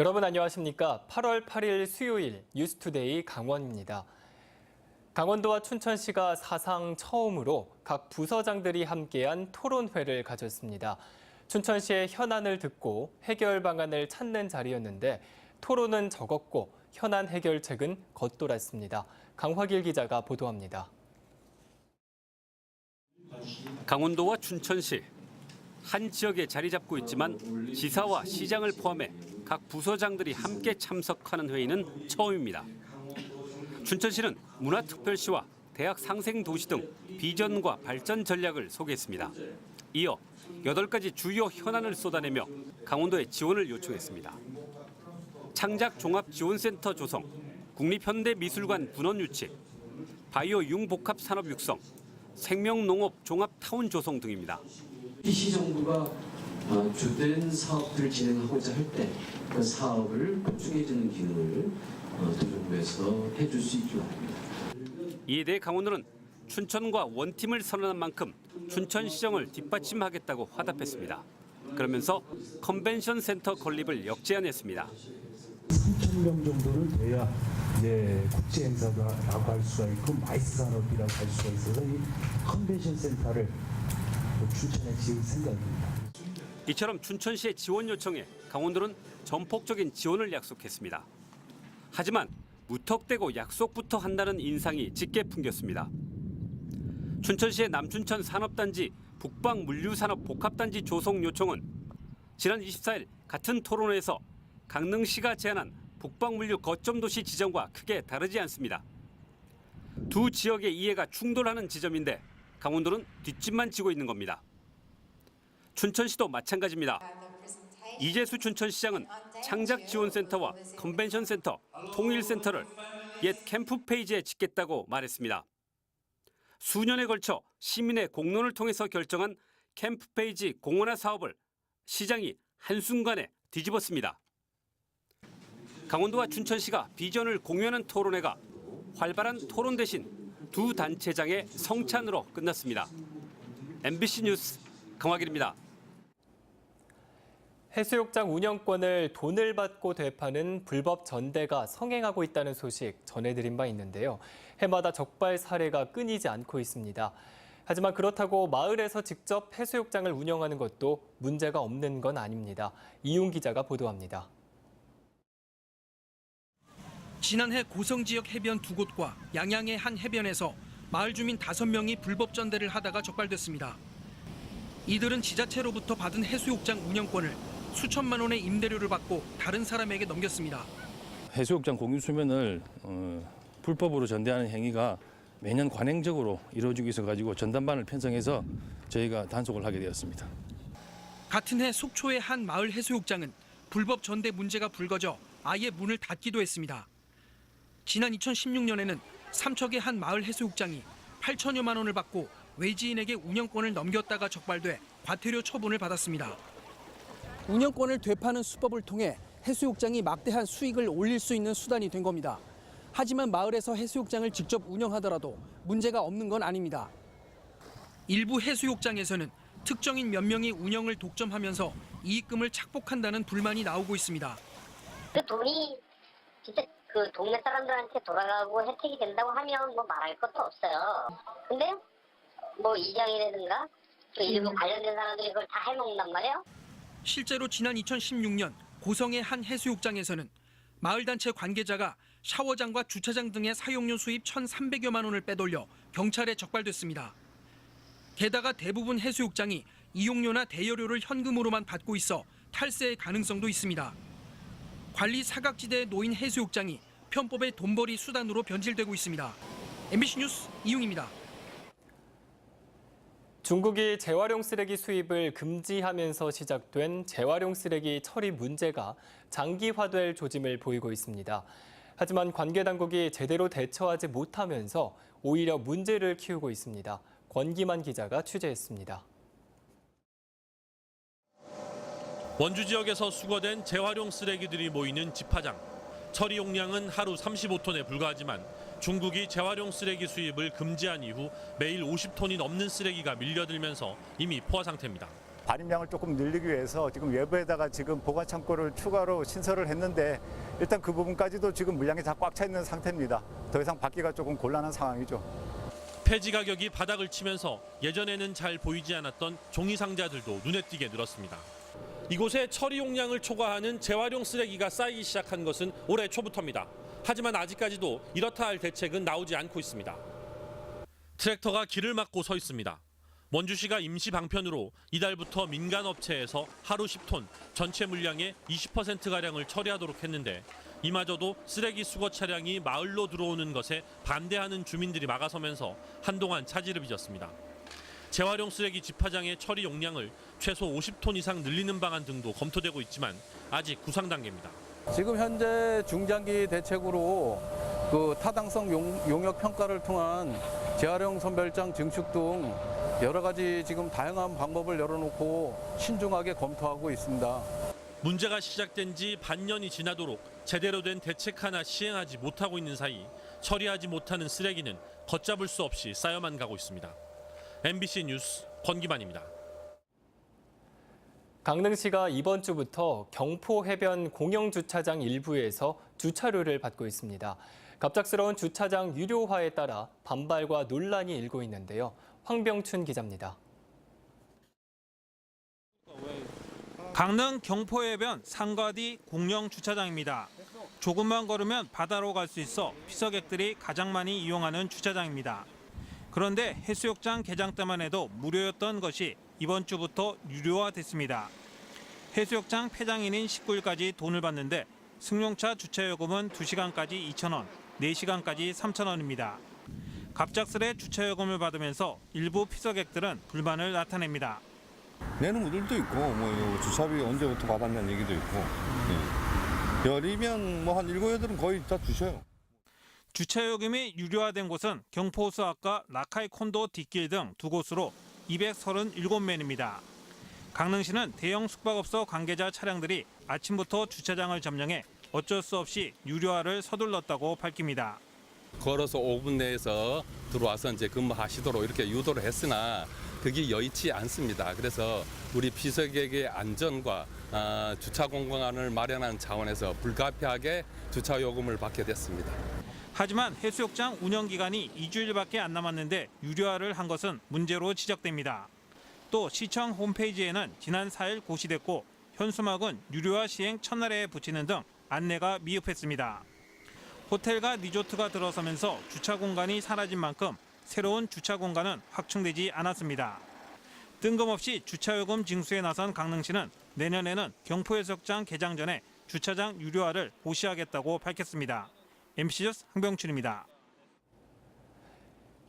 여러분 안녕하십니까? 8월 8일 수요일 뉴스투데이 강원입니다. 강원도와 춘천시가 사상 처음으로 각 부서장들이 함께한 토론회를 가졌습니다. 춘천시의 현안을 듣고 해결 방안을 찾는 자리였는데 토론은 적었고 현안 해결책은 겉돌았습니다. 강화길 기자가 보도합니다. 강원도와 춘천시, 한 지역에 자리 잡고 있지만 지사와 시장을 포함해 각 부서장들이 함께 참석하는 회의는 처음입니다. 춘천시는 문화특별시와 대학 상생도시 등 비전과 발전 전략을 소개했습니다. 이어 8가지 주요 현안을 쏟아내며 강원도에 지원을 요청했습니다. 창작종합지원센터 조성, 국립현대미술관 분원 유치, 바이오 융복합산업 육성, 생명농업 종합타운 조성 등입니다. 시정부가 주된 사업들을 진행하고자 할 때 그 사업을 보충해주는 기능을 도정부에서 해줄 수 있기 바랍니다. 이에 대해 강원도는 춘천과 원팀을 선언한 만큼 춘천시정을 뒷받침하겠다고 화답했습니다. 그러면서 컨벤션 센터 건립을 역제안했습니다. 3,000명 정도는 돼야 국제 행사라고 할 수가 있고 마이스 산업이라고 할 수가 있어서 이 컨벤션 센터를 춘천에 지을 생각입니다. 이처럼 춘천시의 지원 요청에 강원도는 전폭적인 지원을 약속했습니다. 하지만 무턱대고 약속부터 한다는 인상이 짙게 풍겼습니다. 춘천시의 남춘천 산업단지 북방물류산업 복합단지 조성 요청은 지난 24일 같은 토론회에서 강릉시가 제안한 북방물류 거점도시 지정과 크게 다르지 않습니다. 두 지역의 이해가 충돌하는 지점인데 강원도는 뒷짐만 지고 있는 겁니다. 춘천시도 마찬가지입니다. 이재수 춘천시장은 창작지원센터와 컨벤션센터, 통일센터를 옛 캠프 페이지에 짓겠다고 말했습니다. 수년에 걸쳐 시민의 공론을 통해서 결정한 캠프 페이지 공원화 사업을 시장이 한순간에 뒤집었습니다. 강원도와 춘천시가 비전을 공유하는 토론회가 활발한 토론 대신 두 단체장의 성찬으로 끝났습니다. MBC 뉴스 강화길입니다. 해수욕장 운영권을 돈을 받고 되파는 불법 전대가 성행하고 있다는 소식 전해드린 바 있는데요. 해마다 적발 사례가 끊이지 않고 있습니다. 하지만 그렇다고 마을에서 직접 해수욕장을 운영하는 것도 문제가 없는 건 아닙니다. 이용 기자가 보도합니다. 지난해 고성 지역 해변 2곳과 양양의 한 해변에서 마을 주민 5명이 불법 전대를 하다가 적발됐습니다. 이들은 지자체로부터 받은 해수욕장 운영권을 수천만 원의 임대료를 받고 다른 사람에게 넘겼습니다. 해수욕장 공유 수면을 불법으로 전대하는 행위가 매년 관행적으로 이루어지고 있어가지고 전담반을 편성해서 저희가 단속을 하게 되었습니다. 같은 해 속초의 한 마을 해수욕장은 불법 전대 문제가 불거져 아예 문을 닫기도 했습니다. 지난 2016년에는 삼척의 한 마을 해수욕장이 8천여만 원을 받고 외지인에게 운영권을 넘겼다가 적발돼 과태료 처분을 받았습니다. 운영권을 되파는 수법을 통해 해수욕장이 막대한 수익을 올릴 수 있는 수단이 된 겁니다. 하지만 마을에서 해수욕장을 직접 운영하더라도 문제가 없는 건 아닙니다. 일부 해수욕장에서는 특정인 몇 명이 운영을 독점하면서 이익금을 착복한다는 불만이 나오고 있습니다. 그 돈이 진짜 그 동네 사람들한테 돌아가고 혜택이 된다고 하면 뭐 말할 것도 없어요. 근데 뭐 이장이라든가 또 일부 관련된 사람들이 그걸 다 해먹는단 말이에요. 실제로 지난 2016년 고성의 한 해수욕장에서는 마을단체 관계자가 샤워장과 주차장 등의 사용료 수입 1,300여만 원을 빼돌려 경찰에 적발됐습니다. 게다가 대부분 해수욕장이 이용료나 대여료를 현금으로만 받고 있어 탈세의 가능성도 있습니다. 관리 사각지대에 놓인 해수욕장이 편법의 돈벌이 수단으로 변질되고 있습니다. MBC 뉴스 이용입니다. 중국이 재활용 쓰레기 수입을 금지하면서 시작된 재활용 쓰레기 처리 문제가 장기화될 조짐을 보이고 있습니다. 하지만 관계 당국이 제대로 대처하지 못하면서 오히려 문제를 키우고 있습니다. 권기만 기자가 취재했습니다. 원주 지역에서 수거된 재활용 쓰레기들이 모이는 집화장. 처리 용량은 하루 35톤에 불과하지만 중국이 재활용 쓰레기 수입을 금지한 이후 매일 50톤이 넘는 쓰레기가 밀려들면서 이미 포화 상태입니다. 발임량을 조금 늘리기 위해서 지금 외부에다가 지금 보관 창고를 추가로 신설을 했는데 일단 그 부분까지도 지금 물량이 다 꽉 차 있는 상태입니다. 더 이상 받기가 조금 곤란한 상황이죠. 폐지 가격이 바닥을 치면서 예전에는 잘 보이지 않았던 종이 상자들도 눈에 띄게 늘었습니다. 이곳에 처리 용량을 초과하는 재활용 쓰레기가 쌓이기 시작한 것은 올해 초부터입니다. 하지만 아직까지도 이렇다 할 대책은 나오지 않고 있습니다. 트랙터가 길을 막고 서 있습니다. 원주시가 임시 방편으로 이달부터 민간 업체에서 하루 10톤, 전체 물량의 20%가량을 처리하도록 했는데 이마저도 쓰레기 수거 차량이 마을로 들어오는 것에 반대하는 주민들이 막아서면서 한동안 차질을 빚었습니다. 재활용 쓰레기 집화장의 처리 용량을 최소 50톤 이상 늘리는 방안 등도 검토되고 있지만 아직 구상 단계입니다. 지금 현재 중장기 대책으로 그 타당성 용역 평가를 통한 재활용 선별장 증축 등 여러 가지 지금 다양한 방법을 열어놓고 신중하게 검토하고 있습니다. 문제가 시작된 지 반년이 지나도록 제대로 된 대책 하나 시행하지 못하고 있는 사이 처리하지 못하는 쓰레기는 걷잡을 수 없이 쌓여만 가고 있습니다. MBC 뉴스 권기만입니다. 강릉시가 이번 주부터 경포 해변 공영주차장 일부에서 주차료를 받고 있습니다. 갑작스러운 주차장 유료화에 따라 반발과 논란이 일고 있는데요. 황병춘 기자입니다. 강릉 경포해변 상가디 공영주차장입니다. 조금만 걸으면 바다로 갈 수 있어 피서객들이 가장 많이 이용하는 주차장입니다. 그런데 해수욕장 개장 때만 해도 무료였던 것이 이번 주부터 유료화됐습니다. 해수욕장 폐장인인 19일까지 돈을 받는데 승용차 주차요금은 2시간까지 2,000원, 4시간까지 3,000원입니다. 갑작스레 주차요금을 받으면서 일부 피서객들은 불만을 나타냅니다. 내는 분들도 있고 뭐 주차비 언제부터 받았냐는 얘기도 있고 열이면 뭐 한 7, 8은 거의 다 주셔요. 주차요금이 유료화된 곳은 경포수학과 라카이 콘도 뒷길 등 두 곳으로 237매입니다. 강릉시는 대형 숙박업소 관계자 차량들이 아침부터 주차장을 점령해 어쩔 수 없이 유료화를 서둘렀다고 밝힙니다. 걸어서 5분 내에서 들어와서 이제 근무하시도록 이렇게 유도를 했으나 그게 여의치 않습니다. 그래서 우리 피서객의 안전과 주차 공간을 마련하는 차원에서 불가피하게 주차 요금을 받게 됐습니다. 하지만 해수욕장 운영 기간이 2주일밖에 안 남았는데 유료화를 한 것은 문제로 지적됩니다. 또 시청 홈페이지에는 지난 4일 고시됐고 현수막은 유료화 시행 첫날에 붙이는 등 안내가 미흡했습니다. 호텔과 리조트가 들어서면서 주차 공간이 사라진 만큼 새로운 주차 공간은 확충되지 않았습니다. 뜬금없이 주차요금 징수에 나선 강릉시는 내년에는 경포해수욕장 개장 전에 주차장 유료화를 고시하겠다고 밝혔습니다. MBC 뉴스 황병춘입니다.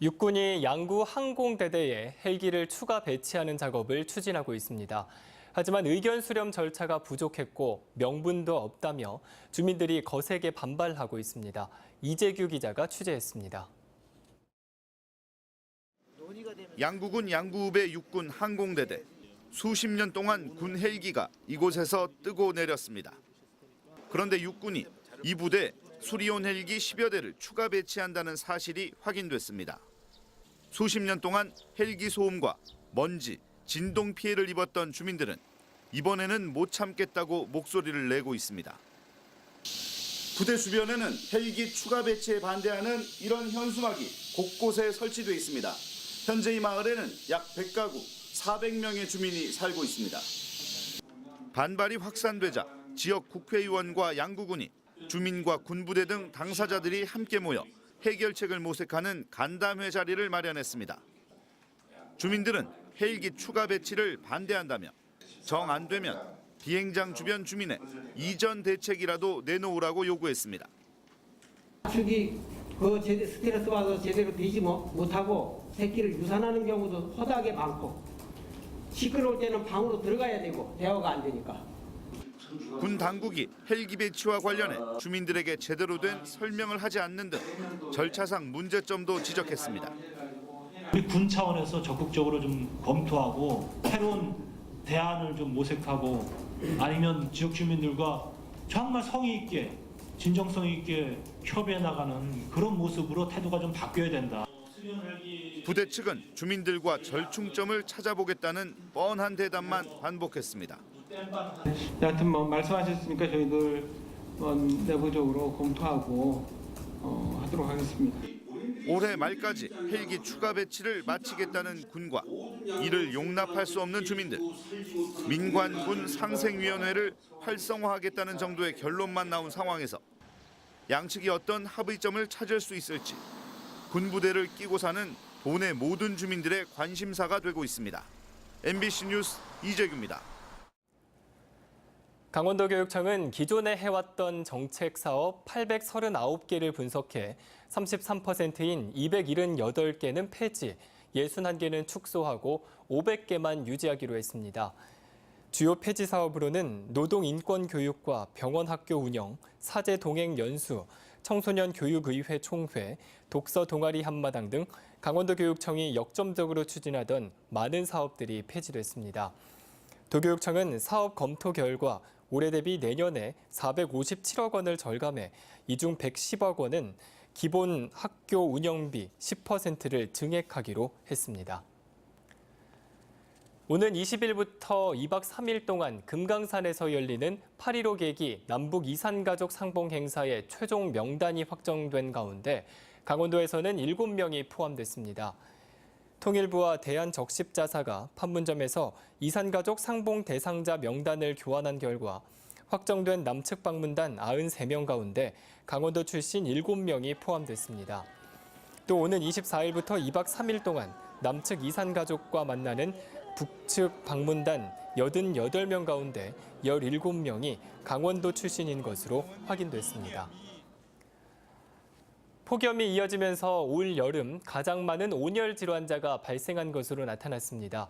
육군이 양구 항공대대에 헬기를 추가 배치하는 작업을 추진하고 있습니다. 하지만 의견 수렴 절차가 부족했고 명분도 없다며 주민들이 거세게 반발하고 있습니다. 이재규 기자가 취재했습니다. 양구군 양구읍의 육군 항공대대. 수십 년 동안 군 헬기가 이곳에서 뜨고 내렸습니다. 그런데 육군이 이 부대에 수리온 헬기 10여 대를 추가 배치한다는 사실이 확인됐습니다. 수십 년 동안 헬기 소음과 먼지, 진동 피해를 입었던 주민들은 이번에는 못 참겠다고 목소리를 내고 있습니다. 부대 주변에는 헬기 추가 배치에 반대하는 이런 현수막이 곳곳에 설치돼 있습니다. 현재 이 마을에는 약 100가구 400명의 주민이 살고 있습니다. 반발이 확산되자 지역 국회의원과 양구군이 주민과 군부대 등 당사자들이 함께 모여 해결책을 모색하는 간담회 자리를 마련했습니다. 주민들은 헬기 추가 배치를 반대한다며 정 안 되면 비행장 주변 주민의 이전 대책이라도 내놓으라고 요구했습니다. 축이 스트레스 받아서 제대로 되지 못하고 새끼를 유산하는 경우도 허다하게 많고 시끄러울 때는 방으로 들어가야 되고 대화가 안 되니까. 군 당국이 헬기 배치와 관련해 주민들에게 제대로 된 설명을 하지 않는 등 절차상 문제점도 지적했습니다. 우리 군 차원에서 적극적으로 좀 검토하고 새로운 대안을 좀 모색하고 아니면 지역 주민들과 정말 성의 있게 진정성 있게 협의해 나가는 그런 모습으로 태도가 좀 바뀌어야 된다. 부대 측은 주민들과 절충점을 찾아보겠다는 뻔한 대답만 반복했습니다. 여하튼 뭐 말씀하셨으니까 저희들 내부적으로 검토하고 하도록 하겠습니다. 올해 말까지 헬기 추가 배치를 마치겠다는 군과 이를 용납할 수 없는 주민들, 민관군 상생위원회를 활성화하겠다는 정도의 결론만 나온 상황에서 양측이 어떤 합의점을 찾을 수 있을지 군부대를 끼고 사는 도내 모든 주민들의 관심사가 되고 있습니다. MBC 뉴스 이재규입니다. 강원도교육청은 기존에 해왔던 정책 사업 839개를 분석해 33%인 278개는 폐지, 61개는 축소하고 500개만 유지하기로 했습니다. 주요 폐지 사업으로는 노동인권교육과 병원학교 운영, 사제 동행 연수, 청소년 교육의회 총회, 독서 동아리 한마당 등 강원도교육청이 역점적으로 추진하던 많은 사업들이 폐지됐습니다. 도교육청은 사업 검토 결과 올해 대비 내년에 457억 원을 절감해 이 중 110억 원은 기본 학교 운영비 10%를 증액하기로 했습니다. 오는 20일부터 2박 3일 동안 금강산에서 열리는 8.15 계기 남북 이산가족 상봉 행사의 최종 명단이 확정된 가운데 강원도에서는 7명이 포함됐습니다. 통일부와 대한적십자사가 판문점에서 이산가족 상봉 대상자 명단을 교환한 결과 확정된 남측 방문단 93명 가운데 강원도 출신 7명이 포함됐습니다. 또 오는 24일부터 2박 3일 동안 남측 이산가족과 만나는 북측 방문단 88명 가운데 17명이 강원도 출신인 것으로 확인됐습니다. 폭염이 이어지면서 올 여름 가장 많은 온열 질환자가 발생한 것으로 나타났습니다.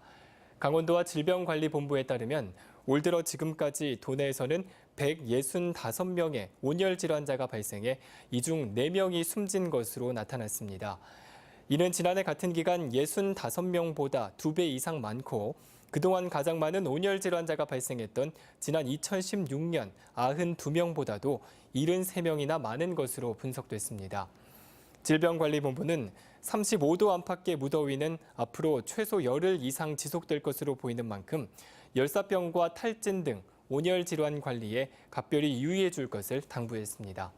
강원도와 질병관리본부에 따르면 올 들어 지금까지 도내에서는 165명의 온열 질환자가 발생해 이 중 4명이 숨진 것으로 나타났습니다. 이는 지난해 같은 기간 65명보다 2배 이상 많고 그동안 가장 많은 온열 질환자가 발생했던 지난 2016년 92명보다도 73명이나 많은 것으로 분석됐습니다. 질병관리본부는 35도 안팎의 무더위는 앞으로 최소 열흘 이상 지속될 것으로 보이는 만큼 열사병과 탈진 등 온열 질환 관리에 각별히 유의해 줄 것을 당부했습니다.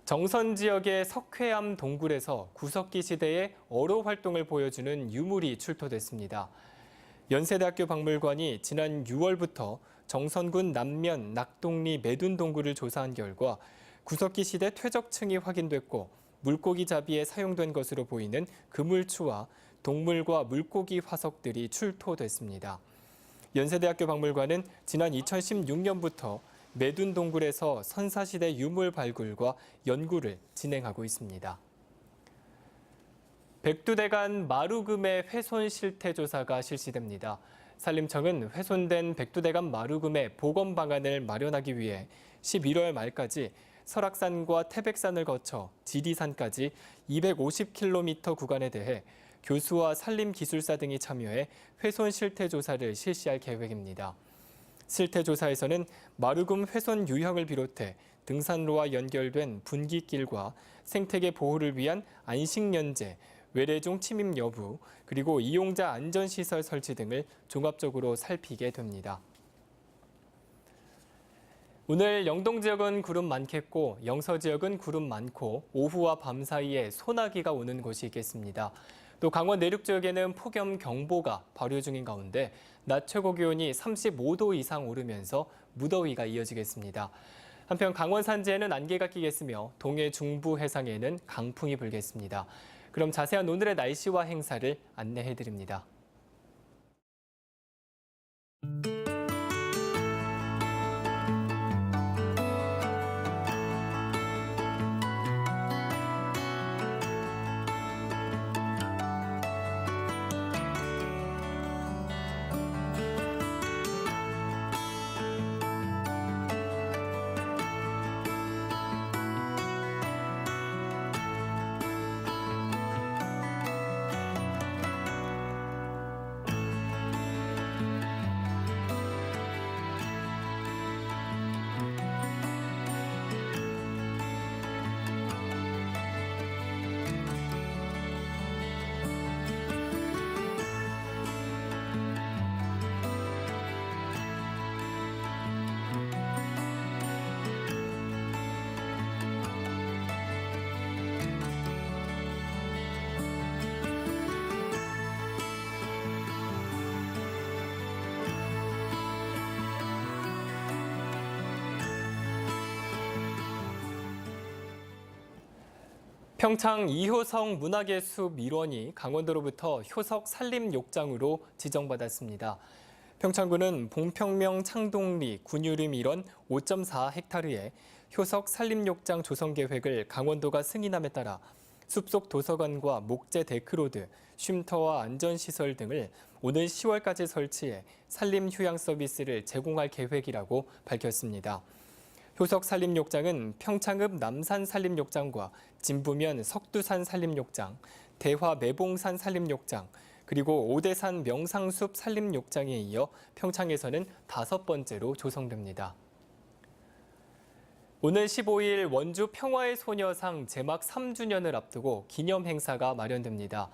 정선 지역의 석회암 동굴에서 구석기 시대의 어로 활동을 보여주는 유물이 출토됐습니다. 연세대학교 박물관이 지난 6월부터 정선군 남면 낙동리 매둔 동굴을 조사한 결과 구석기 시대 퇴적층이 확인됐고 물고기 잡이에 사용된 것으로 보이는 그물추와 동물과 물고기 화석들이 출토됐습니다. 연세대학교 박물관은 지난 2016년부터 매둔 동굴에서 선사시대 유물 발굴과 연구를 진행하고 있습니다. 백두대간 마루금의 훼손 실태 조사가 실시됩니다. 산림청은 훼손된 백두대간 마루금의 복원 방안을 마련하기 위해 11월 말까지 설악산과 태백산을 거쳐 지리산까지 250km 구간에 대해 교수와 산림기술사 등이 참여해 훼손 실태 조사를 실시할 계획입니다. 실태 조사에서는 마루금 훼손 유형을 비롯해 등산로와 연결된 분기길과 생태계 보호를 위한 안식연제, 외래종 침입 여부, 그리고 이용자 안전시설 설치 등을 종합적으로 살피게 됩니다. 오늘 영동 지역은 구름 많겠고 영서 지역은 구름 많고 오후와 밤 사이에 소나기가 오는 곳이 있겠습니다. 또 강원 내륙 지역에는 폭염 경보가 발효 중인 가운데 낮 최고 기온이 35도 이상 오르면서 무더위가 이어지겠습니다. 한편 강원 산지에는 안개가 끼겠으며 동해 중부 해상에는 강풍이 불겠습니다. 그럼 자세한 오늘의 날씨와 행사를 안내해드립니다. 평창 이효성 문학의 숲 일원이 강원도로부터 효석 산림욕장으로 지정받았습니다. 평창군은 봉평명 창동리 군유림 일원 5.4헥타르의 효석 산림욕장 조성 계획을 강원도가 승인함에 따라 숲속 도서관과 목재 데크로드, 쉼터와 안전시설 등을 오는 10월까지 설치해 산림 휴양 서비스를 제공할 계획이라고 밝혔습니다. 효석 산림욕장은 평창읍 남산 산림욕장과 진부면 석두산 산림욕장, 대화 매봉산 산림욕장, 그리고 오대산 명상숲 산림욕장에 이어 평창에서는 5번째로 조성됩니다. 오늘 15일 원주 평화의 소녀상 제막 3주년을 앞두고 기념 행사가 마련됩니다.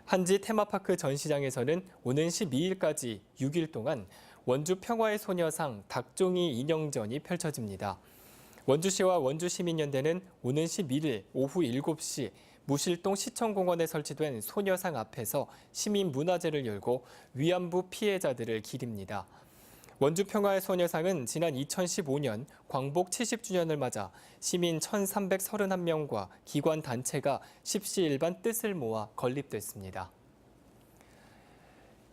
한지 테마파크 전시장에서는 오는 12일까지 6일 동안 원주 평화의 소녀상 닭종이 인형전이 펼쳐집니다. 원주시와 원주시민연대는 오는 11일 오후 7시 무실동 시청공원에 설치된 소녀상 앞에서 시민문화제를 열고 위안부 피해자들을 기립니다. 원주 평화의 소녀상은 지난 2015년 광복 70주년을 맞아 시민 1,331명과 기관 단체가 십시일반 뜻을 모아 건립됐습니다.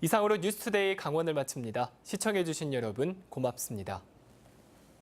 이상으로 뉴스투데이 강원을 마칩니다. 시청해주신 여러분 고맙습니다.